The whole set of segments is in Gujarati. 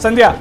સંધ્યા,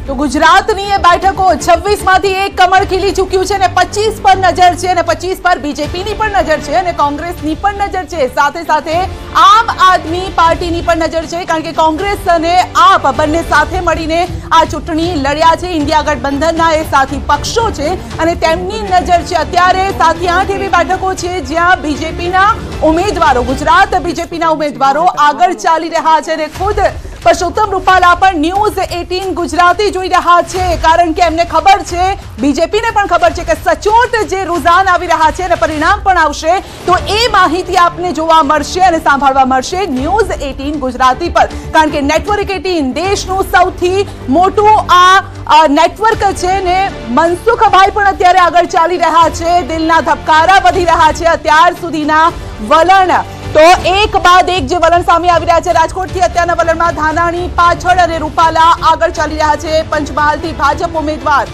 તો ગુજરાતની એ બેઠકો 26 માંથી એક કમળ ખીલી ચૂક્યું છે અને 25 પર નજર છે અને 25 પર બીજેપીની પણ નજર છે અને કોંગ્રેસની પણ નજર છે, સાથે સાથે આમ આદમી પાર્ટીની પણ નજર છે, કારણ કે કોંગ્રેસ અને આપ બંને સાથે મળીને આ ચૂંટણી લડ્યા છે. ઇન્ડિયા ગઠબંધનના એ સાથી પક્ષો છે અને તેમની નજર છે અત્યારે 7 થી 8 એવી બેઠકો છે જ્યાં બીજેપીના ઉમેદવારો, ગુજરાત બીજેપીના ઉમેદવારો આગળ ચાલી રહ્યા છે અને ખુદ પરસોત્તમ રૂપાલા પણ ન્યૂઝ 18 ગુજરાતી જોઈ રહ્યા છે, કારણ કે એમને ખબર છે, બીજેપીને પણ ખબર છે કે સચોટ જે રૂઝાન આવી રહ્યા છે અને પરિણામ પણ આવશે, તો એ માહિતી આપને જોવા મળશે અને સાંભળવા મળશે ન્યૂઝ 18 ગુજરાતી પર, કારણ કે નેટવર્ક 18 દેશનું સૌથી મોટું આ નેટવર્ક છે ને મનસુખભાઈ પણ અત્યારે આગળ ચાલી રહ્યા છે. દિલના ધબકારા વધી રહ્યા છે અત્યાર સુધીના વલણ, તો એક બાદ એક જે વલણ સામે આવી રહ્યા છે. રાજકોટથી અત્યારના વલણમાં ધાનાણી પાછળ અને રૂપાલા આગળ ચાલી રહ્યા છે. પંચમહાલથી ભાજપ ઉમેદવાર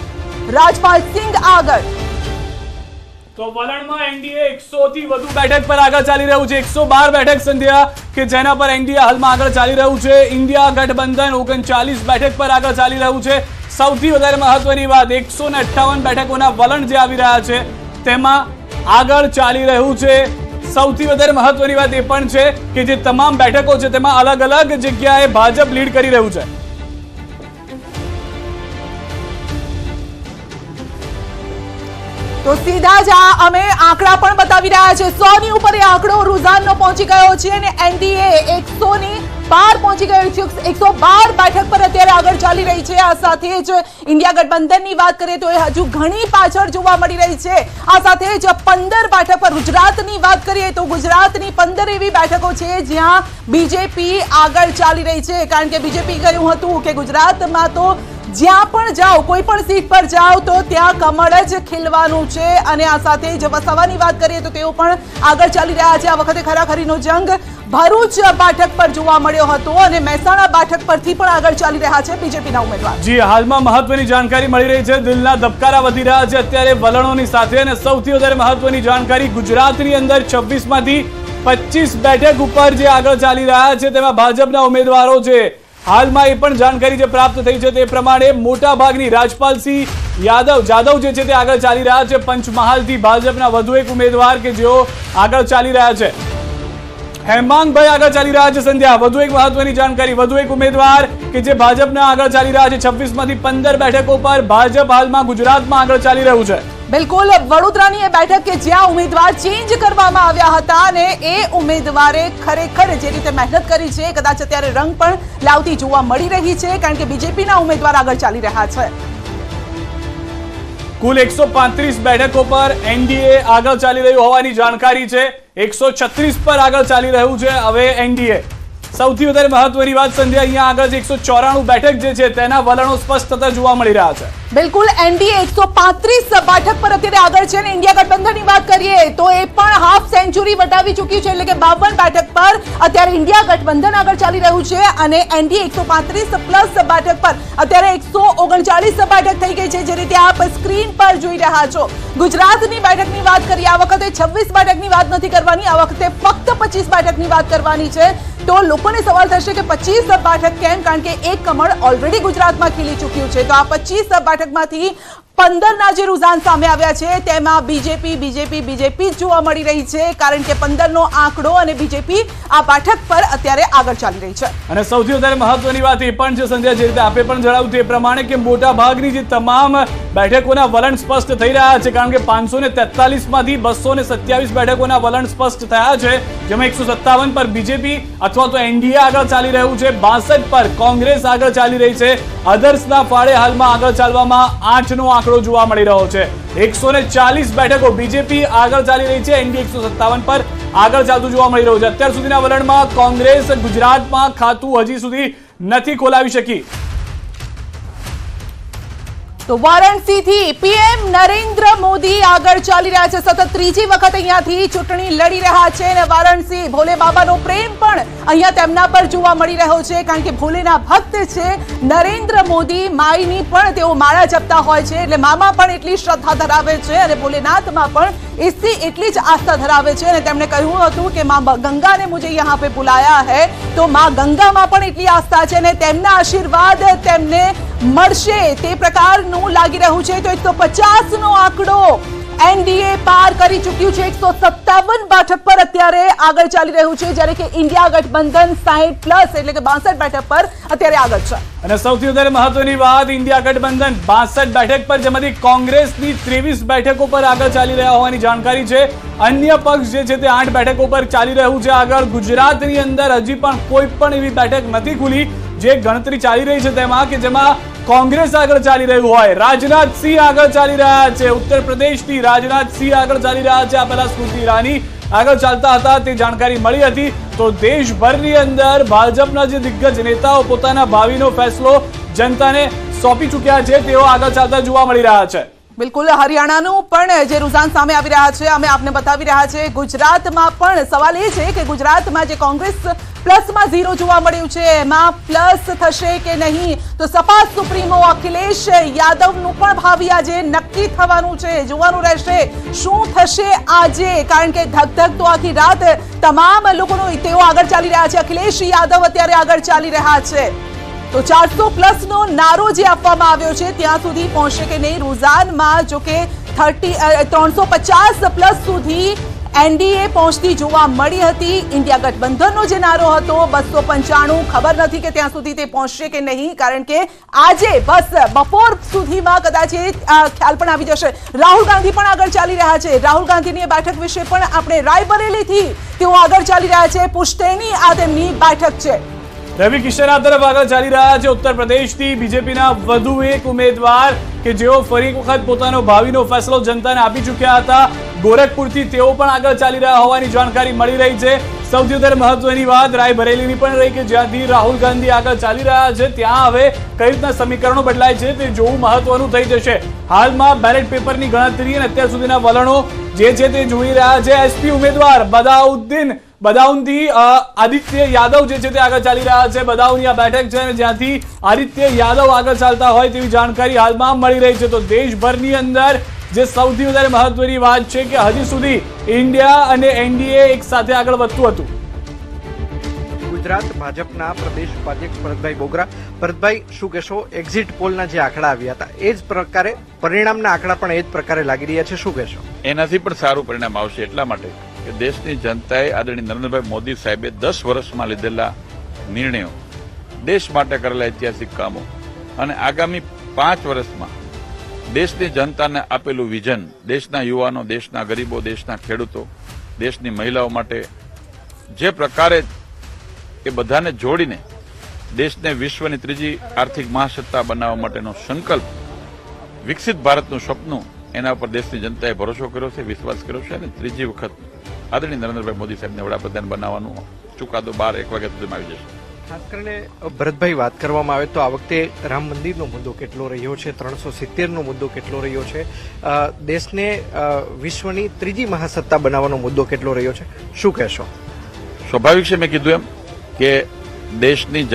રાજપાલ સિંહ આગળ. તો વલણમાં એનડીએ 100 થી વધુ બેઠક પર આગળ ચાલી રહ્યું છે. 112 બેઠક સંધ્યા કે જેના પર એનડીએ હાલમાં આગળ ચાલી રહ્યું છે. ઇન્ડિયા ગઠબંધન 39 બેઠક પર આગળ ચાલી રહ્યું છે. સૌથી વધારે મહત્વની વાત, 158 બેઠકોના વલણ જે આવી રહ્યા છે તેમાં આગળ ચાલી રહ્યું છે. સૌથી વધારે મહત્વની વાત એ પણ છે કે જે તમામ બેઠકો છે તેમાં અલગ અલગ જગ્યાએ ભાજપ લીડ કરી રહ્યું છે. તો સીધા જ અમે આંકડા પણ બતાવી રહ્યા છે. 100 ની ઉપર એ આંકડો રૂઝાનનો પહોંચી ગયો છે અને એનડીએ 100 ની પાર પહોંચી ગયો છે. 112 બેઠક પર અત્યારે આગળ ચાલી રહી છે. આ સાથે જ ઇન્ડિયા ગઠબંધનની વાત કરીએ તો એ હજુ ઘણી પાછળ જોવા મળી રહી છે. આ સાથે જ 15 બેઠક પર ગુજરાતની વાત કરીએ તો ગુજરાતની 15 એવી બેઠકો છે જ્યાં બીજેપી આગળ ચાલી રહી છે, કારણ કે બીજેપી કહ્યું હતું કે ગુજરાતમાં તો જ્યાં પણ જાઓ, કોઈ પણ સીટ પર જાઓ તો ત્યાં કમળ જ ખીલવાનું છે. અને આ સાથે જ વસાવાની વાત કરીએ તો તેઓ પણ આગળ ચાલી રહ્યા છે. આ વખતે ખરાખરીનો જંગ ભરૂચ બેઠક પર જોવા મળ્યો હતો અને મહેસાણા બેઠક પરથી પણ આગળ ચાલી રહ્યા છે બીજેપીના ઉમેદવાર. જી, હાલમાં મહત્વની જાણકારી મળી રહી છે. દિલના ધબકારા વધી રહ્યા છે અત્યારે વલણોની સાથે, અને સૌથી વધારે મહત્વની જાણકારી, ગુજરાતની અંદર 26 માંથી 25 બેઠક ઉપર જે આગળ ચાલી રહ્યા છે તેમાં ભાજપના ઉમેદવારો છે. હાલમાં એ પણ જાણકારી જે પ્રાપ્ત થઈ છે તે પ્રમાણે મોટા ભાગની રાજપાલસિંહ જાદવ જે છે તે આગળ ચાલી રહ્યા છે. પંચમહાલથી ભાજપના વધુ એક ઉમેદવાર કે જેઓ આગળ ચાલી રહ્યા છે. હેમાંગભાઈ આગળ ચાલી રહ્યા છે. સંધ્યા, વધુ એક મહત્વની જાણકારી, વધુ એક ઉમેદવાર કે જે ભાજપના આગળ ચાલી રહ્યા છે. 26 માંથી 15 બેઠકો પર ભાજપ હાલમાં ગુજરાતમાં આગળ ચાલી રહ્યું છે. બિલકુલ, વડોદરાની એ બેઠક કે જ્યાં ઉમેદવાર ચેન્જ કરવામાં આવ્યા હતા અને એ ઉમેદવારે ખરેખર જે રીતે મહેનત કરી છે કદાચ અત્યારે રંગ પણ લાવતી જોવા મળી રહી છે, કારણ કે બીજેપીના ઉમેદવાર આગળ ચાલી રહ્યા છે. કુલ 135 બેઠકો પર એનડીએ આગળ ચાલી રહ્યું હોવાની જાણકારી છે. 136 પર આગળ ચાલી રહ્યું છે હવે એનડીએ. સૌથી વધારે મહત્વની વાત સંધ્યા, અહીંયા આગળ 194 બેઠક જે છે તેના વલણો સ્પષ્ટ થતા જોવા મળી રહ્યા છે. બિલકુલ, એનડીએ 135 બેઠક પર અત્યારે આગળ છે અને ઇન્ડિયા ગઠબંધનની વાત કરીએ તો એ પણ હાફ સેન્ચુરી વટાવી ચૂક્યું છે, એટલે કે 52 બેઠક પર અત્યારે ઇન્ડિયા ગઠબંધન આગળ ચાલી રહ્યું છે અને એનડીએ 135 પ્લસ બેઠક પર અત્યારે 139 બેઠક થઈ ગઈ છે, જે રીતે આપ સ્ક્રીન પર જોઈ રહ્યા છો. ગુજરાતની બેઠકની વાત કરીએ, આ વખતે 26 બેઠકની વાત નથી કરવાની, આ વખતે ફક્ત 25 બેઠકની વાત કરવાની છે. તો લોકોને સવાલ થશે કે 25 બેઠક કેમ, કારણ કે એક કમળ ઓલરેડી ગુજરાતમાં ખીલી ચૂક્યું છે. તો આ 25 બેઠકમાંથી 15ના જે રૂઝાન સામે આવ્યા છે તેમાં બીજેપી જોવા મળી રહી છે, કારણ કે 15નો આંકડો અને બીજેપી આ બેઠક પર અત્યારે આગળ ચાલી રહી છે. અને સૌથી વધારે મહત્વની વાત એ પણ છે સંજય, જે રીતે આપે પણ જણાવ્યું તે પ્રમાણે કે મોટા ભાગની જે તમામ બેઠકોના વલણ સ્પષ્ટ થઈ રહ્યા છે, કારણ કે 543 માંથી 227 બેઠકોના વલણ સ્પષ્ટ થયા છે, જેમાં 157 પર બીજેપી અથવા તો એનડીએ આગળ ચાલી રહ્યું છે. 62 પર કોંગ્રેસ આગળ ચાલી રહી છે. અધર્સના ફાળે હાલમાં આગળ ચાલવામાં 8નો આંકડો જોવા મળી રહ્યો છે. 140 બેઠકો બીજેપી આગળ ચાલી રહી છે. એનડીએ 157 પર આગળ ચાલતું જોવા મળી રહ્યું છે. અત્યાર સુધીના વલણમાં કોંગ્રેસ ગુજરાતમાં ખાતું હજી સુધી નથી ખોલાવી શકી. તો વારાણસીથી પીએમ નરેન્દ્ર મોદી આગળ ચાલી રહ્યા છે, સતત ત્રીજી વખત અહીંયાથી ચૂંટણી લડી રહ્યા છે અને વારાણસી ભોલે બાબાનો પ્રેમ પણ અહીંયા તેમના પર જોવા મળી રહ્યો છે, કારણ કે ભોલેના ભક્ત છે નરેન્દ્ર મોદી. માઈની પણ તેઓ માળા જપતા હોય છે, એટલે મામાં પણ એટલી શ્રદ્ધા ધરાવે છે અને ભોલેનાથમાં પણ એટલી જ આસ્થા ધરાવે છે અને તેમણે કહ્યું હતું કે માँ गंगा ने मुझे यहाँ पे बुलाया है, તો માँ ગંગામાં પણ એટલી આસ્થા છે અને તેમના આશીર્વાદ તેમને મળશે તે પ્રકારનું લાગી રહ્યું છે. તો 150 નો આંકડો એનડીએ પાર કરી ચૂક્યું છે, 157 બેઠક પર અત્યારે આગળ ચાલી રહ્યું છે, જ્યારે કે ઇન્ડિયા ગઠબંધન 60+ એટલે કે 62 બેઠક પર અત્યારે આગળ છે. અને સૌથી વધારે મહત્વની વાત, ઇન્ડિયા ગઠબંધન 62 બેઠક પર, જેમાંથી કોંગ્રેસની 23 બેઠકો પર આગળ ચાલી રહ્યા હોવાની જાણકારી છે. અન્ય પક્ષ જે છે તે 8 બેઠકો પર ચાલી રહ્યું છે આગળ. ગુજરાતની અંદર હજી પણ કોઈ પણ એવી બેઠક નથી ખુલી જે ગણતરી ચાલી રહી છે તેમાં, કે જેમાં કોંગ્રેસ આગળ ચાલી રહ્યું હોય. રાજનાથસિંહ આગળ ચાલી રહ્યા છે, ઉત્તર પ્રદેશથી રાજનાથસિંહ આગળ ચાલી રહ્યા છે. આ પહેલા સ્મૃતિ ઈરાની આગળ ચાલતા હતા તે જાણકારી મળી હતી. તો દેશભરની અંદર ભાજપના જે દિગ્ગજ નેતાઓ પોતાના ભાવિનો ફેસલો જનતાને સોંપી ચૂક્યા છે, તેઓ આગળ ચાલતા જોવા મળી રહ્યા છે. બિલકુલ, હરિયાણાનું પણ જે રુઝાન સામે આવી રહ્યા છે અમે આપને બતાવી રહ્યા છે. ગુજરાતમાં પણ સવાલ એ છે કે ગુજરાતમાં જે કોંગ્રેસ પ્લસમાં 0 જોવા મળ્યું છે, એમાં પ્લસ થશે કે નહીં. તો સપા સુપ્રીમો અખિલેશ યાદવનું પણ ભાવિ આજે નક્કી થવાનું છે, જોવાનું રહેશે શું થશે આજે, કારણ કે ધક તો આખી રાત તમામ લોકોનો તેઓ આગળ ચાલી રહ્યા છે. અખિલેશ યાદવ અત્યારે આગળ ચાલી રહ્યા છે, તો 400+ નો નારો જે આપવામાં આવ્યો છે ત્યાં સુધી પહોંચશે કે નહીં. રૂઝાનમાં જો કે 350+ સુધી એનડીએ પહોંચતી જોવા મળી હતી. ઇન્ડિયા ગઠબંધનનો જે નારો હતો 295, ખબર નથી કે ત્યાં સુધી તે પહોંચશે કે નહીં, કારણ કે આજે બસ બપોર સુધીમાં કદાચ એ ખ્યાલ પણ આવી જશે. રાહુલ ગાંધી પણ આગળ ચાલી રહ્યા છે. રાહુલ ગાંધીની બેઠક વિશે પણ આપણે રાયબરેલીથી તેઓ આગળ ચાલી રહ્યા છે. પુશ્તૈની આ તેમની બેઠક છે. રવિ કિશન આ તરફ આગળ ચાલી રહ્યા છે. ઉત્તર પ્રદેશથી બીજેપીના વધુ એક ઉમેદવાર કે જેઓ ફરી વખત પોતાનો ભાવિનો ફેસલો જનતાને આપી ચૂક્યા હતા, ગોરખપુરથી તેઓ પણ આગળ ચાલી રહ્યા હોવાની જાણકારી મળી રહી છે. સૌથી વધારે મહત્વની વાત રાયબરેલીની પણ રહી, કે જ્યાંથી રાહુલ ગાંધી આગળ ચાલી રહ્યા છે ત્યાં હવે કઈ રીતના સમીકરણો બદલાય છે તે જોવું મહત્વનું થઈ જશે. હાલમાં બેલેટ પેપરની ગણતરી અને અત્યાર સુધીના વલણો જે છે તે જોઈ રહ્યા છે. એસપી ઉમેદવાર બદાઉનથી આદિત્ય યાદવ જે છે તે આગળ ચાલી રહ્યા છે. બદાઉની આ બેઠક છે જ્યાંથી આદિત્ય યાદવ આગળ ચાલતા હોય તેવી જાણકારી હાલમાં મળી રહી છે. તો દેશભરની અંદર જે સૌથી વધારે મહત્વની વાત છે કે હજી સુધી ઇન્ડિયા અને એનડીએ એક સાથે આગળ વધતું હતું. ગુજરાત ભાજપના પ્રદેશ ઉપાધ્યક્ષ ભરતભાઈ બોગરા. ભરતભાઈ, શું કહેશો, એક્ઝિટ પોલના જે આંકડા આવ્યા હતા એ જ પ્રકારે પરિણામના આંકડા પણ એ જ પ્રકારે લાગી રહ્યા છે, શું કહેશો? એનાથી પણ સારું પરિણામ આવશે, એટલા માટે કે દેશની જનતાએ આદરણીય નરેન્દ્રભાઈ મોદી સાહેબે 10 વર્ષમાં લીધેલા નિર્ણયો, દેશ માટે કરેલા ઐતિહાસિક કામો અને આગામી 5 વર્ષમાં દેશની જનતાને આપેલું વિઝન, દેશના યુવાનો, દેશના ગરીબો, દેશના ખેડૂતો, દેશની મહિલાઓ માટે જે પ્રકારે એ બધાને જોડીને દેશને વિશ્વની ત્રીજી આર્થિક મહાસત્તા બનાવવા માટેનો સંકલ્પ, વિકસિત ભારતનું સપનું, એના ઉપર દેશની જનતાએ ભરોસો કર્યો છે, વિશ્વાસ કર્યો છે અને ત્રીજી વખત આદરણીય નરેન્દ્રભાઈ મોદી સાહેબને વડાપ્રધાન બનાવવાનો ચુકાદો 1 વાગ્યા સુધીમાં આવી જશે. ખાસ કરીને ભરતભાઈ, વાત કરવામાં આવે તો આ વખતે રામ મંદિરનો મુદ્દો કેટલો રહ્યો છે, 370નો મુદ્દો કેટલો રહ્યો છે, દેશને વિશ્વની ત્રીજી મહાસત્તા બનાવવાનો મુદ્દો કેટલો રહ્યો છે, શું કહેશો? સ્વાભાવિક છે, મેં કીધું એમ કે દેશની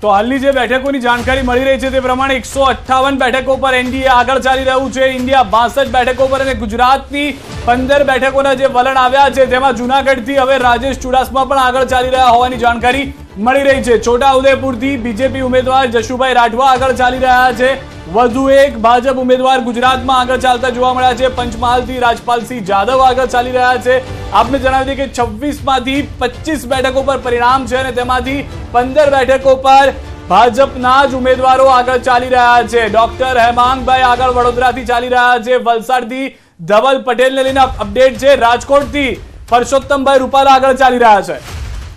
તો હાલની જે બેઠકોની જાણકારી મળી રહી છે તે પ્રમાણે 158 બેઠકો પર એનડીએ આગળ ચાલી રહ્યું છે. ઇન્ડિયા 62 બેઠકો પર અને ગુજરાતની 15 બેઠકોના જે વલણ આવ્યા છે તેમાં જૂનાગઢથી હવે રાજેશ ચુડાસમા પણ આગળ ચાલી રહ્યા હોવાની જાણકારી મળી રહી છે. છોટાઉદેપુરથી બીજેપી ઉમેદવાર જશુભાઈ રાઠવા આગળ ચાલી રહ્યા છે. વધુ એક ભાજપ ઉમેદવાર ગુજરાતમાં આગળ ચાલતા જોવા મળ્યા છે. પંચમહાલથી રાજપાલસિંહ જાદવ આગળ ચાલી રહ્યા છે. આપને જણાવી દઈએ કે 26માંથી 25 બેઠકો પર પરિણામ છે અને તેમાંથી 15 બેઠકો પર ભાજપના જ ઉમેદવારો આગળ ચાલી રહ્યા છે. ડોક્ટર હેમાંગભાઈ આગળ વડોદરાથી ચાલી રહ્યા છે. વલસાડથી ધવલ પટેલને લઈને અપડેટ છે. રાજકોટથી પરસોત્તમભાઈ રૂપાલા આગળ ચાલી રહ્યા છે.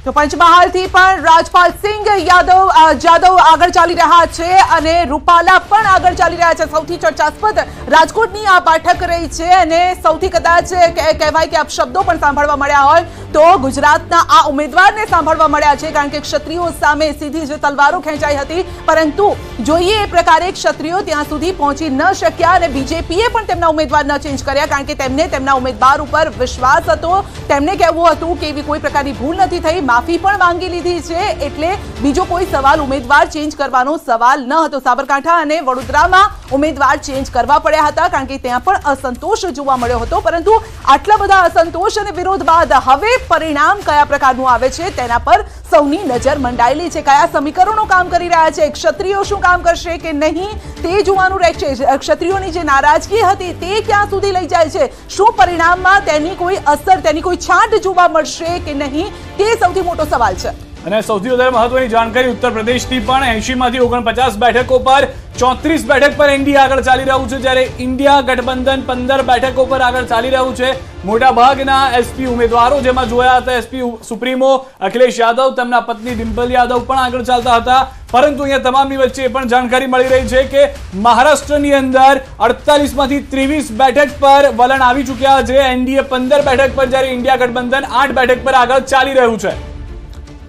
તો પંચમહાલથી પણ રાજપાલસિંહ જાદવ આગળ ચાલી રહ્યા છે અને રૂપાલા પણ આગળ ચાલી રહ્યા છે. સૌથી ચર્ચાસ્પદ રાજકોટની આ બેઠક રહી છે અને સૌથી કદાચ કહેવાય કે અપશબ્દો પણ સાંભળવા મળ્યા હોય તો ગુજરાતના આ ઉમેદવારને સાંભળવા મળ્યા છે, કારણ કે ક્ષત્રિયો સામે સીધી જ તલવારો ખેંચાઈ હતી, પરંતુ જોઈએ એ પ્રકારે ક્ષત્રિયો ત્યાં સુધી પહોંચી ન શક્યા અને બીજેપીએ પણ તેમના ઉમેદવાર ન ચેન્જ કર્યા, કારણ કે તેમને તેમના ઉમેદવાર ઉપર વિશ્વાસ હતો. તેમને કહેવું હતું કે એવી કોઈ પ્રકારની ભૂલ નથી થઈ, માફી પણ માંગી લીધી છે, એટલે બીજો કોઈ સવાલ ઉમેદવાર ચેન્જ કરવાનો સવાલ ન હતો. સાબરકાંઠા અને વડોદરામાં ઉમેદવાર ચેન્જ કરવા પડ્યા હતા, કારણ કે ત્યાં પણ અસંતોષ જોવા મળ્યો હતો. પરંતુ આટલા બધા અસંતોષ અને વિરોધ બાદ હવે પરિણામ કયા પ્રકારનું આવે છે તેના પર સૌની નજર મંડાયેલી છે. કયા સમીકરણો કામ કરી રહ્યા છે, ક્ષત્રિયો શું કામ કરશે કે નહીં તે જોવાનું રહેશે. ક્ષત્રિયોની જે નારાજગી હતી તે ક્યાં સુધી લઈ જાય છે, શું પરિણામમાં તેની કોઈ અસર, તેની કોઈ છાંટ જોવા મળશે કે નહીં, તે સૌથી મોટો સવાલ છે. અને સૌથી વધારે મહત્વની જાણકારી ઉત્તર પ્રદેશથી પણ 80 માંથી 49 બેઠકો પર 34 બેઠક પર એનડીએ આગળ ચાલી રહ્યું છે, જ્યારે ઇન્ડિયા ગઠબંધન 15 બેઠકો પર આગળ ચાલી રહ્યું છે. મોટાભાગના એસપી ઉમેદવારો જેમાં જોયા હતા એસપી સુપ્રીમો અખિલેશ યાદવ, તેમના પત્ની ડિમ્પલ યાદવ પણ આગળ ચાલતા હતા. પરંતુ અહીંયા તમામની વચ્ચે એ પણ જાણકારી મળી રહી છે કે મહારાષ્ટ્રની અંદર 48 માંથી 23 બેઠક પર વલણ આવી ચૂક્યા છે. એનડીએ 15 બેઠક પર, જ્યારે ઇન્ડિયા ગઠબંધન 8 બેઠક પર આગળ ચાલી રહ્યું છે.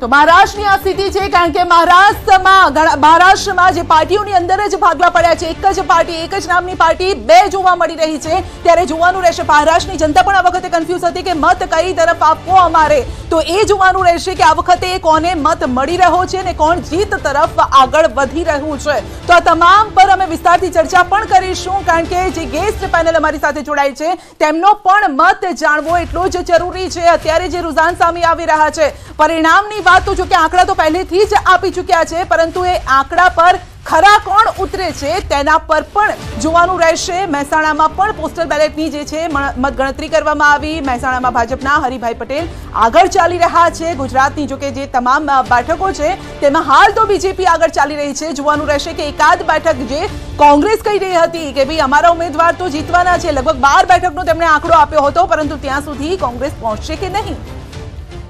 તો મહારાષ્ટ્રની આ સ્થિતિ છે, કારણ કે મહારાષ્ટ્રમાં જે પાર્ટીઓની અંદર જ ભાગલા પડ્યા છે, એક જ પાર્ટી, એક જ નામની પાર્ટી બે જોવા મળી રહી છે, ત્યારે જોવાનું રહેશે. મહારાષ્ટ્રની જનતા પણ આ વખતે કન્ફ્યુઝ હતી કે મત કઈ તરફ આપવો અમારે, તો એ જોવાનું રહેશે કે આ વખતે કોને મત મળી રહ્યો છે અને કોણ જીત તરફ આગળ વધી રહ્યું છે. તો આ તમામ પર અમે વિસ્તારથી ચર્ચા પણ કરીશું, કારણ કે જે ગેસ્ટ પેનલ અમારી સાથે જોડાય છે તેમનો પણ મત જાણવો એટલો જ જરૂરી છે. અત્યારે જે રુઝાન સામે આવી રહ્યા છે, પરિણામની વાત તો જો કે આંકડા તો પહેલેથી જ આપી ચૂક્યા છે, પરંતુ એ આંકડા પર ખરા કોણ ઉતરે છે તેના પર પણ જોવાનું રહેશે. મહેસાણામાં પણ પોસ્ટલ બેલેટની જે છે મતગણતરી કરવામાં આવી. મહેસાણામાં ભાજપના હરિભાઈ પટેલ આગળ ચાલી રહ્યા છે. ગુજરાતની જો કે જે તમામ બેઠકો છે તેમાં હાલ તો બીજેપી આગળ ચાલી રહી છે. જોવાનું રહેશે કે એકાદ બેઠક જે કોંગ્રેસ કહી રહી હતી કે ભાઈ અમારા ઉમેદવાર તો જીતવાના છે, લગભગ 12 બેઠકનો તેમણે આંકડો આપ્યો હતો, પરંતુ ત્યાં સુધી કોંગ્રેસ પહોંચશે કે નહીં.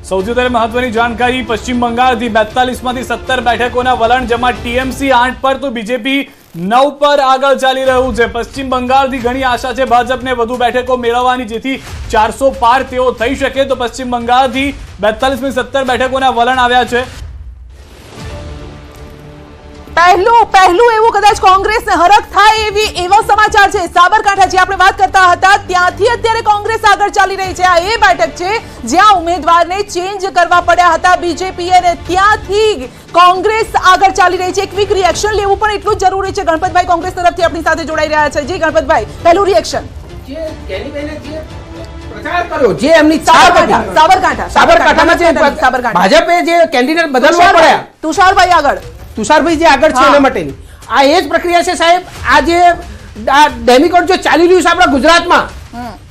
સૌથી વધારે મહત્વની જાણકારી પશ્ચિમ બંગાળથી 42 માંથી 17 બેઠકોના વલણ, જેમાં ટીએમસી 8 પર તો બીજેપી 9 પર આગળ ચાલી રહ્યું છે. પશ્ચિમ બંગાળથી ઘણી આશા છે ભાજપને વધુ બેઠકો મેળવવાની, જેથી 400 પાર તેઓ થઈ શકે. તો પશ્ચિમ બંગાળથી 42 માંથી 17 બેઠકોના વલણ આવ્યા છે. પહેલું એવું કદાચ કોંગ્રેસને હરખ થાય એવા સમાચાર છે. સાબરકાંઠા જે આપણે વાત કરતા હતા ત્યાંથી અત્યારે કોંગ્રેસ આગળ ચાલી રહી છે. આ એ બેઠક છે જ્યાં ઉમેદવારને ચેન્જ કરવા પડ્યા હતા બીજેપી, અને ત્યાંથી કોંગ્રેસ આગળ ચાલી રહી છે. એક ક્વિક રિએક્શન લેવું પણ એટલું જ જરૂરી છે. ગણપતભાઈ કોંગ્રેસ તરફથી આપણી સાથે જોડાઈ રહ્યા છે. જી ગણપતભાઈ, પહેલું રિએક્શન. જે એમની સાબરકાંઠામાં ભાજપે જે કેન્ડિડેટ બદલવા પડ્યા, તુષારભાઈ આગળ તુષારભાઈ જે આગળ છે એના માટેની આ એ જ પ્રક્રિયા છે સાહેબ. આ જે ડેમિકોટ જે ચાલી રહ્યું છે આપણા ગુજરાતમાં,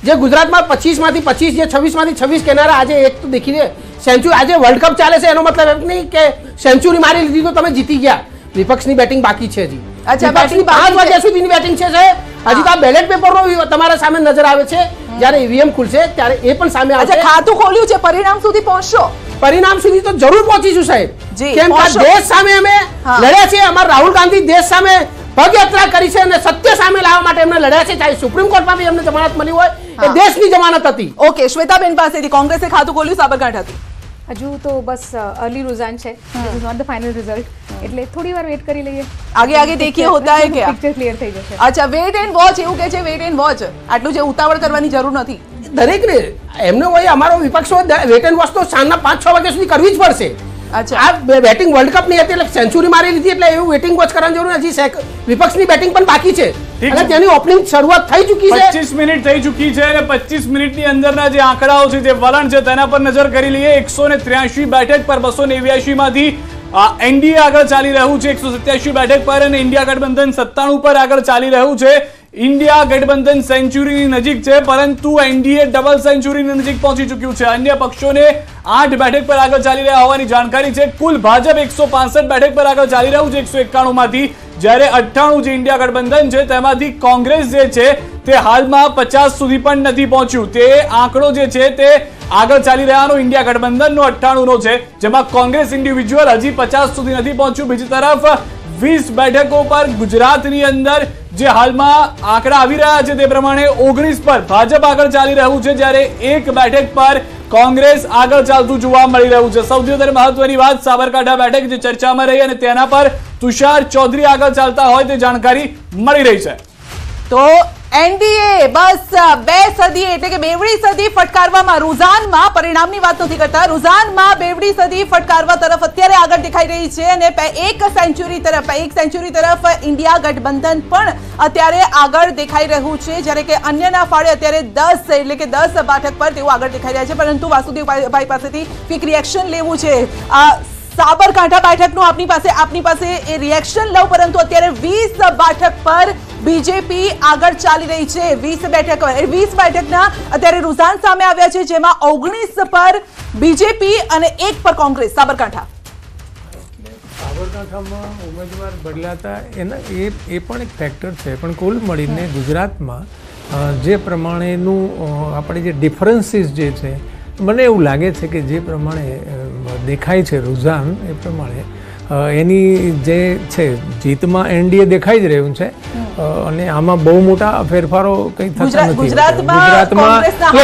જે ગુજરાતમાં 25 માંથી 25, જે 26 માંથી 26 કેનારા, આજે એક તો દેખીને સેન્ચુરી, આજે વર્લ્ડ કપ ચાલે છે એનો મતલબ એમ નહીં કે સેન્ચુરી મારી લીધી તો તમે જીતી ગયા. વિપક્ષની બેટિંગ બાકી છે હજી. અચ્છા, 5 વાગ્યા સુધીની બેટિંગ છે સાહેબ. હજી તો આ બેલેટ પેપરનો તમારા સામે નજર આવે છે. જ્યારે ઈવીએમ ખુલશે ત્યારે એ પણ સામે આવશે. ખાતું ખોલ્યું છે, પરિણામ સુધી પહોંચશો? પરિણામ સુધી તો જરૂર પહોંચીશું સાહેબ. જી, કેમ કે દેશ સામે અમે લડ્યા છે. અમારા રાહુલ ગાંધી દેશ સામે પગયાત્રા કરી છે અને સત્ય સામે લાવવા માટે એમને લડ્યા છે. ચાહે સુપ્રીમ કોર્ટમાં બી એમને જમાનત મળી હોય, એ દેશની જમાનત હતી. ઓકે, શ્વેતાબેન પાસેથી કોંગ્રેસે ખાતું ખોલ્યું સાબરકાંઠાથી. હજુ તો બસ અર્લી रुझान છે, it is not the final result, એટલે થોડી વાર વેટ કરી લઈએ. આગે દેખીએ હોતા હે ક્યા? પિક્ચર ક્લિયર થઈ જશે. અચ્છા, વેટ એન્ડ વોચ એવું કે છે. વેટ એન્ડ વોચ, આટલું જે ઉતાવળ કરવાની જરૂર નથી. દરેકને એમને હોય, અમારો વિપક્ષ વેટ એન્ડ વોચ તો સાંજના 5-6 વાગ્યા સુધી કરવી જ પડશે. અચ્છા, આ બેટિંગ વર્લ્ડ કપ ની હતી એટલે સેન્ચુરી મારી લીધી એટલે એવું વેટિંગ વોચ કરવાની જરૂર નથી. વિપક્ષની બેટિંગ પણ બાકી છે અને તેની ઓપનિંગ શરૂઆત થઈ ચૂકી છે. 25 મિનિટ થઈ ચૂકી છે અને 25 મિનિટની અંદરના જે આંકડાઓ છે, જે વલણ છે, તેના પર નજર કરી લઈએ. 183 બેઠક પર 289 માંથી એનડીએ આગળ ચાલી રહ્યું છે 187 બેઠક પર, અને ઇન્ડિયા ગઠબંધન 97 પર આગળ ચાલી રહ્યું છે. ઇન્ડિયા ગઠબંધન સેન્ચુરીની નજીક છે, પરંતુ એનડીએ ડબલ સેન્ચુરીની નજીક પહોંચી ચૂક્યું છે. અન્ય પક્ષોને 8 બેઠક પર આગળ ચાલી રહ્યા હોવાની જાણકારી છે. કુલ ભાજપ 165 બેઠક પર આગળ ચાલી રહ્યું છે 191 માંથી, જ્યારે 98 જે ઇન્ડિયા ગઠબંધન છે તેમાંથી કોંગ્રેસ જે છે તે હાલમાં 50 સુધી પણ નથી પહોંચ્યું. તે આંકડો જે છે તે આગળ ચાલી રહ્યાનો ઇન્ડિયા ગઠબંધનનો 98નો છે, જેમાં કોંગ્રેસ ઇન્ડિવિજ્યુઅલ હજી 50 સુધી નથી પહોંચ્યું. બીજી તરફ 20 બેઠકો પર ગુજરાતની અંદર જે હાલમાં આંકડા આવી રહ્યા છે તે પ્રમાણે 19 પર ભાજપ આગળ ચાલી રહ્યું છે, જ્યારે એક બેઠક પર કોંગ્રેસ આગળ ચાલતું જોવા મળી રહ્યું છે. સૌથી વધારે મહત્વની વાત સાબરકાંઠા બેઠક જે ચર્ચામાં રહી અને તેના પર તુષાર ચૌધરી આગળ ચાલતા હોય તે જાણકારી મળી રહી છે. તો એનડીએ બસ 2 સદી એટલે કે બેવડી સદી ફટકારવામાં, રુઝાનમાં પરિણામની વાત નથી કરતા, રુઝાનમાં બેવડી સદી ફટકારવા તરફ અત્યારે આગળ દેખાઈ રહી છે અને એક સેન્ચુરી તરફ ઇન્ડિયા ગઠબંધન પણ અત્યારે આગળ દેખાઈ રહ્યું છે, જ્યારે કે અન્યના ફાળે અત્યારે 10 એટલે કે 10 બેઠક પર તેઓ આગળ દેખાઈ રહ્યા છે. પરંતુ વાસુદેવભાઈ પાસેથી ક્વિક રિએક્શન લેવું છે. સાબરકાંઠા બેઠકનું આપની પાસે એ રિએક્શન લઉં, પરંતુ અત્યારે 20 બેઠક પર બીજેપી આગળ ચાલી રહી છે. 20 બેઠકના અત્યારે રુઝાન સામે આવ્યા છે, જેમાં 19 પર બીજેપી અને 1 પર કોંગ્રેસ. સાબરકાંઠામાં ઉમેદવાર બદલાતા એના એ પણ એક ફેક્ટર છે, પણ કુલ મળીને ગુજરાતમાં જે પ્રમાણેનું આપણે જે ડિફરન્સીસ જે છે, મને એવું લાગે છે કે જે પ્રમાણે દેખાય છે રુઝાન એ પ્રમાણે એની જે છે જીતમાં એનડીએ દેખાઈ જ રહ્યું છે અને આમાં બહુ મોટા ફેરફારો કંઈ થતા નથી.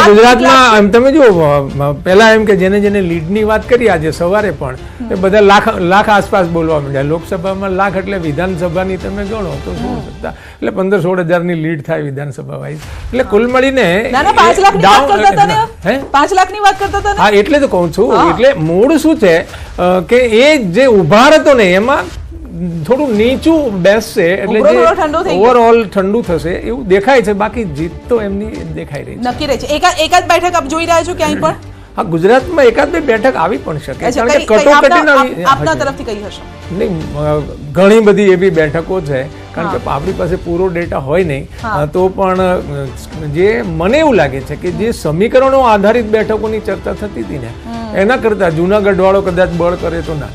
ગુજરાતમાં એમ તમે જુઓ, પહેલા એમ કે જેને લીડની વાત કરી આજે સવારે પણ એ બધા લાખ આસપાસ બોલવા માંડ્યા. લોકસભામાં લાખ એટલે વિધાનસભાની તમે ગણો તો 15-16 હજારની લીડ થાય વિધાનસભા વાઇઝ. એટલે કુલ મળીને 5 લાખની વાત કરતા હતા. હા, એટલે તો કહું છું. એટલે મૂળ શું છે કે એ જે ઉભા હતો ને એમાં થોડું નીચું બેસશે એટલે ઓવરઓલ ઠંડુ થશે એવું દેખાય છે. બાકી જીત તો એમની દેખાઈ રહી છે, નક્કી રહી છે. એકાદ બેઠક આપ જોઈ રહ્યા છો ક્યાંય પણ? હા, ગુજરાતમાં એકાદ બે બેઠક આવી પણ શકે, કારણ કે કટોકટીના આપના તરફથી કઈ હશે? નહીં, ઘણી બધી એવી બેઠકો છે, કારણ કે આપણી પાસે પૂરો ડેટા હોય નહીં તો પણ જે મને એવું લાગે છે કે જે સમીકરણો આધારિત બેઠકોની ચર્ચા થતી હતી ને એના કરતા જુનાગઢ વાળો કદાચ બળ કરે તો ના.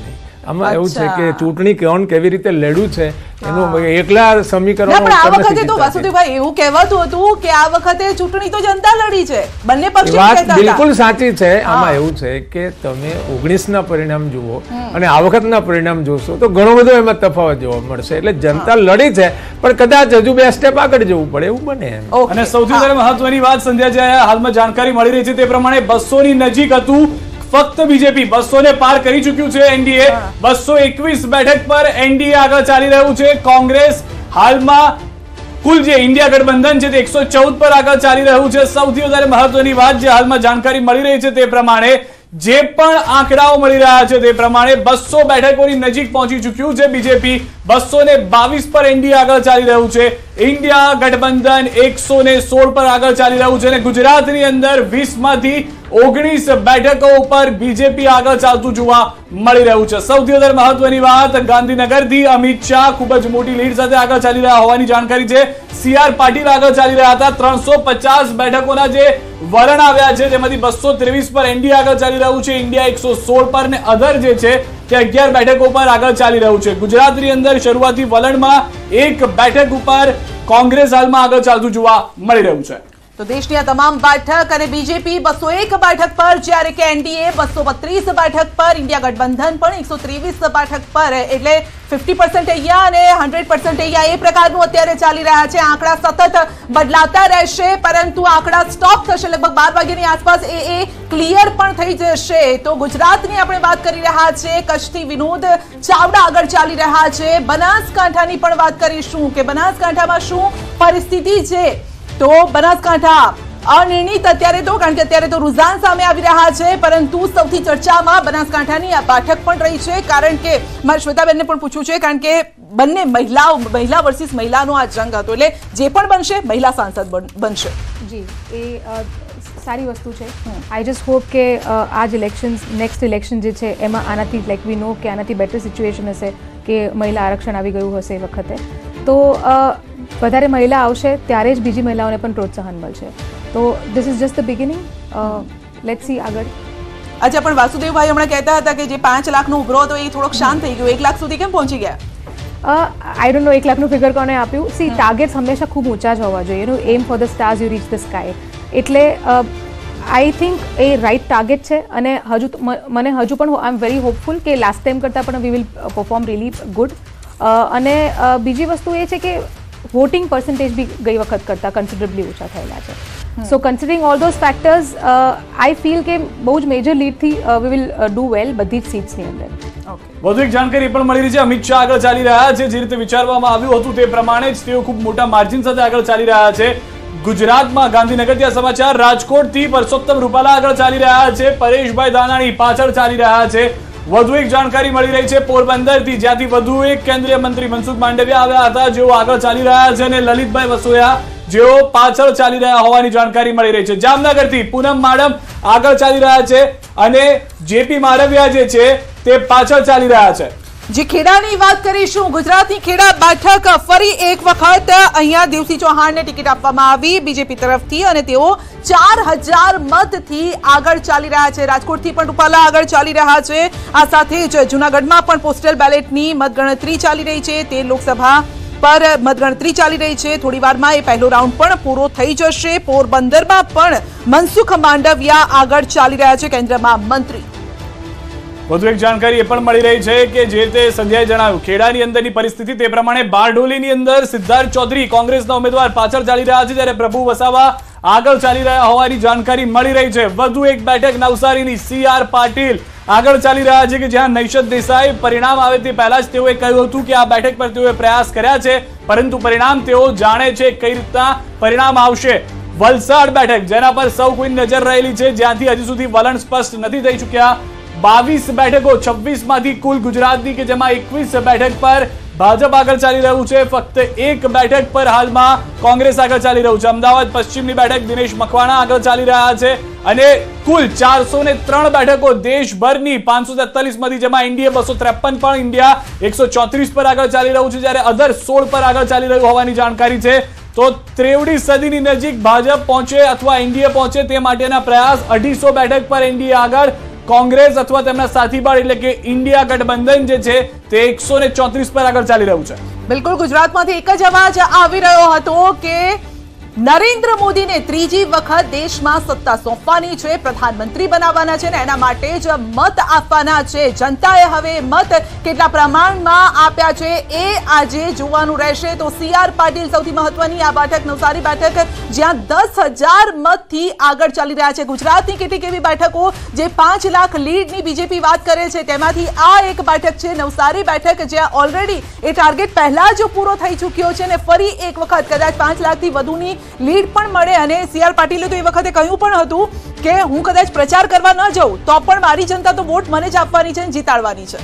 આમાં એવું છે કે ચૂંટણી કોણ કેવી રીતે લડ્યું છે એનું એકલા સમીકરણો. પણ આ વખતે તો વાસુદેવભાઈ એવું કહેવાતું હતું કે આ વખતે ચૂંટણી તો જનતા લડી છે, બંને પક્ષો કહેતા હતા. બિલકુલ સાચી છે. આમાં એવું છે કે તમે 19 ના પરિણામ જુઓ અને આ વખતના પરિણામ જોશો તો ઘણો બધો એમાં તફાવત જોવા મળશે. એટલે જનતા લડી છે, પણ કદાચ હજુ 2 સ્ટેપ આગળ જવું પડે એવું બને. અને સૌથી વધારે મહત્વની વાત સંધ્યા, જે હાલમાં જાણકારી મળી રહી છે તે પ્રમાણે 200 ની નજીક હતું, ફક્ત બીજેપી 200 ને પાર કરી ચૂક્યું છે. એનડીએ 221 બેઠક પર એનડીએ આગળ ચાલી રહ્યું છે. કોંગ્રેસ હાલમાં કુલ જે ઇન્ડિયા ગઠબંધન છે તે 114 પર આગળ ચાલી રહ્યું છે. સૌથી વધારે મહત્વની વાત જે હાલમાં જાણકારી મળી રહી છે તે પ્રમાણે જે પણ આંકડાઓ મળી રહ્યા છે તે પ્રમાણે 200 બેઠકોની નજીક પહોંચી ચૂક્યું છે બીજેપી. 222 પર એનડીએ આગળ ચાલી રહ્યું છે. ઇન્ડિયા ગઠબંધન 116 પર આગળ ચાલી રહ્યું છે અને ગુજરાતની અંદર 20 માંથી 19 બેઠકો ઉપર બીજેપી આગળ ચાલતું જોવા મળી રહ્યું છે. સૌથી વધારે મહત્વની વાત, ગાંધીનગરથી અમિત શાહ ખૂબ જ મોટી લીડ સાથે આગળ ચાલી રહ્યા હોવાની જાણકારી છે. CR પાટીલ આગળ ચાલી રહ્યા હતા. 350 બેઠકોના જે વલણ આવ્યા છે તેમાંથી 223 પર એનડીએ આગળ ચાલી રહ્યું છે. ઇન્ડિયા 116 પર ને અધર જે છે તે 11 બેઠકો પર આગળ ચાલી રહ્યું છે. ગુજરાતની અંદર શરૂઆતી વલણમાં 1 બેઠક ઉપર કોંગ્રેસ હાલમાં આગળ ચાલતું જોવા મળી રહ્યું છે. તો દેશની આ તમામ બેઠક અને બીજેપી 201 બેઠક પર, જ્યારે કે એનડીએ 232 બેઠક પર, ઇન્ડિયા ગઠબંધન પણ 123 બેઠક પર, એટલે 50% અહીંયા અને 100% અહીંયા એ પ્રકારનું અત્યારે ચાલી રહ્યા છે. આંકડા સતત બદલાતા રહેશે, પરંતુ આંકડા સ્ટોપ થશે લગભગ 12 વાગ્યાની આસપાસ. એ ક્લિયર પણ થઈ જશે. તો ગુજરાતની આપણે વાત કરી રહ્યા છે. કચ્છથી વિનોદ ચાવડા આગળ ચાલી રહ્યા છે. બનાસકાંઠાની પણ વાત કરીશું કે બનાસકાંઠામાં શું પરિસ્થિતિ છે. તો બનાસકાંઠા અનિર્ણિત અત્યારે તો, કારણ કે અત્યારે તો રુઝાન સામે આવી રહ્યા છે, પરંતુ સૌથી ચર્ચામાં બનાસકાંઠાની આ બેઠક પણ રહી છે. કારણ કે મારે શ્વેતાબેનને પણ પૂછ્યું છે, કારણ કે બંને મહિલા વર્સિસ મહિલાનો આ જંગ હતો, એટલે જે પણ બનશે મહિલા સાંસદ બનશે. જી, એ સારી વસ્તુ છે. આઈ જસ્ટ હોપ કે આ જ નેક્સ્ટ ઇલેક્શન જે છે એમાં આનાથી લાઈક વી નો કે આનાથી બેટર સિચ્યુએશન હશે કે મહિલા આરક્ષણ આવી ગયું હશે એ વખતે, તો વધારે મહિલા આવશે ત્યારે જ બીજી મહિલાઓને પણ પ્રોત્સાહન મળશે. તો this is just the beginning. Let's see આગળ. અચ્છા, પણ વાસુદેવભાઈ હમણાં કહેતા હતા કે જે 5 લાખનો ઉભરો હતો એ થોડોક શાંત થઈ ગયો, 1 લાખ સુધી કેમ પહોંચી ગયા? આઈ ડોન્ટ નો 1 લાખનું ફિગર કોને આપ્યું. સી, ટાર્ગેટ્સ હંમેશા ખૂબ ઊંચા જ હોવા જોઈએ. એનું aim for the stars you reach the sky. એટલે I think a right target છે અને મને હજુ પણ આઈ એમ વેરી હોપફુલ કે લાસ્ટ ટાઈમ કરતાં પણ we will perform really good. અને બીજી વસ્તુ એ છે કે વોટિંગ પર્સન્ટેજ બી ગઈ વખત કરતાં કન્સિડરેબલી ઓછા થયેલા છે. So considering all those factors I feel કે બહુ જ મેજર લીડથી વી વિલ ડુ વેલ બધી જ સીટ્સની અંદર. વધુ એક જાણકારી પણ મળી રહી છે. અમિત શાહ આગળ ચાલી રહ્યા છે. જે રીતે વિચારવામાં આવ્યું હતું તે પ્રમાણે જ તેઓ ખૂબ મોટા માર્જિન સાથે આગળ ચાલી રહ્યા છે. ગુજરાતમાં ગાંધીનગરથી આ સમાચાર, રાજકોટથી પરસોત્તમ રૂપાલા આગળ ચાલી રહ્યા છે. પરેશભાઈ દાનાણી પાછળ ચાલી રહ્યા છે. વધુ એક જાણકારી મળી રહી છે પોરબંદરથી, જ્યાંથી વધુ એક કેન્દ્રીય મંત્રી મનસુખ માંડવિયા આવ્યા હતા, જેઓ આગળ ચાલી રહ્યા છે, અને લલિતભાઈ વસોયા જેઓ પાછળ ચાલી રહ્યા હોવાની જાણકારી મળી રહી છે. જામનગરથી પૂનમ માડમ આગળ ચાલી રહ્યા છે અને જેપી મારવિયા જે છે તે પાછળ ચાલી રહ્યા છે. જે ખેડાની વાત કરીશું, ગુજરાતની ખેડા બેઠક ફરી એક વખત અહીંયા દેવસિંહ ચૌહાણને ટિકિટ આપવામાં આવી બીજેપી તરફથી અને તેઓ 4000 મતથી આગળ ચાલી રહ્યા છે. રાજકોટથી પણ રૂપાલા આગળ ચાલી રહ્યા છે. આ સાથે જ જૂનાગઢમાં પણ પોસ્ટલ બેલેટની મતગણતરી ચાલી રહી છે. તે લોકસભા પર મતગણતરી ચાલી રહી છે. થોડી વારમાં એ પહેલો રાઉન્ડ પણ પૂરો થઈ જશે. પોરબંદરમાં પણ મનસુખ માંડવિયા આગળ ચાલી રહ્યા છે, કેન્દ્રમાં મંત્રી. વધુ એક જાણકારી એ પણ મળી રહી છે કે જે તે સંધ્યાએ જણાવ્યું, ખેડાની અંદરની પરિસ્થિતિ તે પ્રમાણે બારડોલીની અંદર સિદ્ધાર્થ ચૌધરી કોંગ્રેસના ઉમેદવાર પાછળ ચાલી રહ્યા છે, જ્યારે પ્રભુ વસાવા આગળ ચાલી રહ્યા હોવાની જાણકારી મળી રહી છે. વધુ એક બેઠક નવસારીની, CR પાટીલ આગળ ચાલી રહ્યા છે, કે જ્યાં નૈશદ દેસાઈ પરિણામ આવે તે પહેલા જ તેઓએ કહ્યું હતું કે આ બેઠક પર તેઓએ પ્રયાસ કર્યા છે, પરંતુ પરિણામ તેઓ જાણે છે કઈ રીતના પરિણામ આવશે. વલસાડ બેઠક જેના પર સૌ કોઈની નજર રહેલી છે, જ્યાંથી હજી સુધી વલણ સ્પષ્ટ નથી થઈ ચૂક્યા. 22 બેઠકો 26 માંથી કુલ ગુજરાતની, કે જેમાં 21 બેઠક પર ભાજપ આગળ ચાલી રહ્યું છે. ફક્ત એક બેઠક પર હાલમાં કોંગ્રેસ આગળ ચાલી રહ્યું છે. અમદાવાદ પશ્ચિમની બેઠક દિનેશ મકવાણા આગળ ચાલી રહ્યા છે અને કુલ 403 બેઠકો દેશભરની 543 માંથી, જેમાં ઇન્ડિયા 253 પણ ઇન્ડિયા 134 પર આગળ ચાલી રહ્યું છે, જ્યારે અધર 16 પર આગળ ચાલી રહ્યું હોવાની જાણકારી છે. તો 23 સદીની નજીક ભાજપ પહોંચે અથવા ઇન્ડિયા પહોંચે તે માટેના પ્રયાસ. 250 બેઠક પર ઇન્ડિયા આગળ, કોંગ્રેસ અથવા તેમના સાથીદાર એટલે કે ઇન્ડિયા ગઠબંધન જે છે તે 134 પર આગળ ચાલી રહ્યું છે. બિલકુલ, ગુજરાતમાંથી એક જ અવાજ આવી રહ્યો હતો કે નરેન્દ્ર મોદીને ત્રીજી વખત દેશમાં સત્તા સોંપવાની છે, પ્રધાનમંત્રી બનાવવાના છે ને એના માટે જ મત આપવાના છે. જનતાએ હવે મત કેટલા પ્રમાણમાં આપ્યા છે એ આજે જોવાનું રહેશે. તો CR પાટીલ સૌથી મહત્વની આ બેઠક, નવસારી બેઠક, જ્યાં 10,000 મતથી આગળ ચાલી રહ્યા છે. ગુજરાતની કેટલીક એવી બેઠકો જે 5 લાખ લીડની બીજેપી વાત કરે છે, તેમાંથી આ એક બેઠક છે નવસારી બેઠક, જ્યાં ઓલરેડી એ ટાર્ગેટ પહેલા જ પૂરો થઈ ચૂક્યો છે અને ફરી એક વખત કદાચ 5 લાખથી વધુની લીડ પણ મળે. અને CR પાટીલે તો એ વખતે કહ્યું પણ હતું કે હું કદાચ પ્રચાર કરવા ન જાઉં તો પણ મારી જનતા તો વોટ મને જ આપવાની છે, જીતાડવાની છે.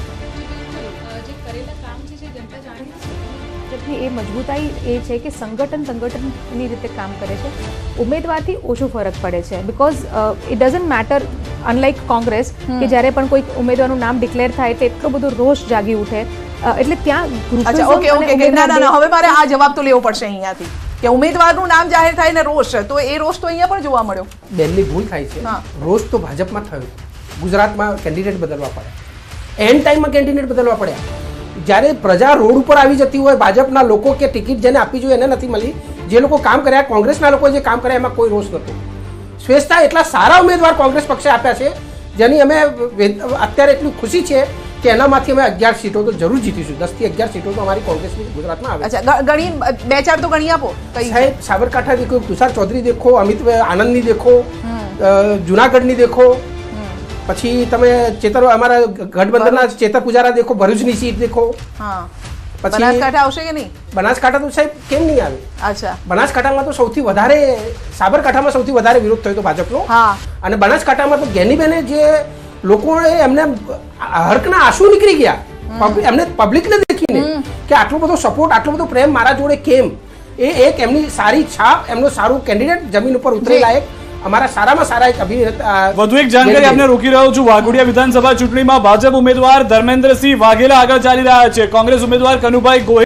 એ મજબૂતાઈ એ છે કે સંગઠનની રીતે કામ કરે છે. ઉમેદવારથી ઓછો ફરક પડે છે, because it doesn't matter, unlike Congress કે જ્યારે પણ કોઈ ઉમેદવારનું નામ ડિક્લેર થાય એટલે એટલો બધો રોષ જાગી ઉઠે, એટલે ત્યાં હવે મારે આ જવાબ તો લેવો પડશે અહીંયાથી કે ઉમેદવારનું નામ જાહેર થાય ને રોષ, તો એ રોષ તો અહીંયા પણ જોવા મળ્યો. બેનની ભૂલ થાય છે. રોષ તો ભાજપમાં થયો. ગુજરાતમાં કેન્ડિડેટ બદલવા પડે, એન્ડ ટાઈમમાં કેન્ડિડેટ બદલવા પડ્યા. જ્યારે પ્રજા રોડ ઉપર આવી જતી હોય, ભાજપના લોકો કે ટિકિટ જેને આપવી જોઈએ એને નથી મળી, જે લોકો કામ કર્યા, કોંગ્રેસના લોકો જે કામ કર્યા એમાં કોઈ રોષ નહોતો. શ્રેષ્ઠતા એટલા સારા ઉમેદવાર કોંગ્રેસ પક્ષે આપ્યા છે, જેની અમે અત્યારે એટલી ખુશી છે કે એનામાંથી અમે 11 સીટો તો જરૂર જીતીશું. 10 થી 11 સીટો તો અમારી કોંગ્રેસની ગુજરાતમાં આવે. અચ્છા, ગણી 2-4 તો ગણી આપો. સાહેબ, સાબરકાંઠા દેખો, તુષાર ચૌધરી દેખો, અમિત આનંદની દેખો, જુનાગઢની દેખો, પછી તમે અમારા ગઠબંધનના ચેતર પુજારા દેખો, ભરૂચની સીટ દેખો. પછી બનાસકાંઠા આવશે કે નહીં? બનાસકાંઠા તો સાહેબ કેમ નહીં આવે? અચ્છા, બનાસકાંઠામાં તો સૌથી વધારે, સાબરકાંઠામાં સૌથી વધારે વિરોધ થયો હતો ભાજપનો. અને બનાસકાંઠામાં તો ગેનીબેને જે લોકોએ એમને હરકના આંસુ નીકળી ગયા એમને પબ્લિકને દેખીને કે આટલો બધો સપોર્ટ, આટલો બધો પ્રેમ મારા જોડે કેમ. એ એક એમની સારી છાપ, એમનો સારું કેન્ડિડેટ જમીન ઉપર ઉતરે લાયક, અમારા સારામાં સારા એક અભિનેતા. વધુ એક જાણકારી આપને રોકી રહ્યો છું. વાઘોડિયા વિધાનસભા ચૂંટણીમાં ભાજપ ઉમેદવાર ધર્મેન્દ્રસિંહ વાઘેલા આગળ ચાલી રહ્યા છે. કોંગ્રેસ ઉમેદવાર કનુભાઈ ગોહિલ